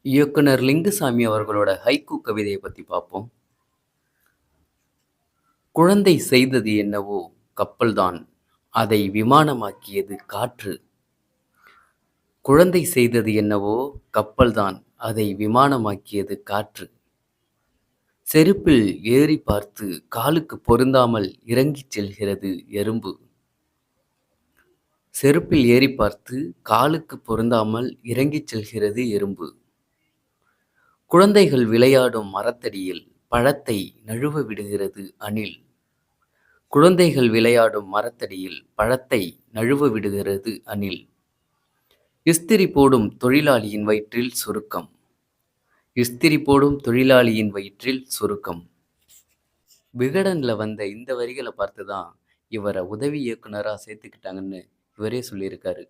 இயக்குனர் லிங்குசாமி அவர்களோட ஹைக்கூ கவிதைய பத்தி பார்ப்போம். "குழந்தை செய்தது என்னவோ கப்பல்தான், அதை விமானமாக்கியது காற்று. குழந்தை செய்தது என்னவோ கப்பல்தான், அதை விமானமாக்கியது காற்று. செருப்பில் ஏறிப் பார்த்து காலுக்குப் பொருந்தாமல் இறங்கிச் செல்கிறது எறும்பு. செருப்பில் ஏறிப் பார்த்து காலுக்குப் பொருந்தாமல் இறங்கிச் செல்கிறது எறும்பு. குழந்தைகள் விளையாடும் மரத்தடியில் பழத்தை நழுவ விடுகிறது அணில். குழந்தைகள் விளையாடும் மரத்தடியில் பழத்தை நழுவ விடுகிறது அணில். இஸ்திரி போடும் தொழிலாளியின் வயிற்றில் சுருக்கம். இஸ்திரி போடும் தொழிலாளியின் வயிற்றில் சுருக்கம்." விகடன்ல வந்த இந்த வரிகளை பார்த்து தான் இவரை உதவி இயக்குனரா சேர்த்துக்கிட்டாங்கன்னு இவரே சொல்லியிருக்காரு.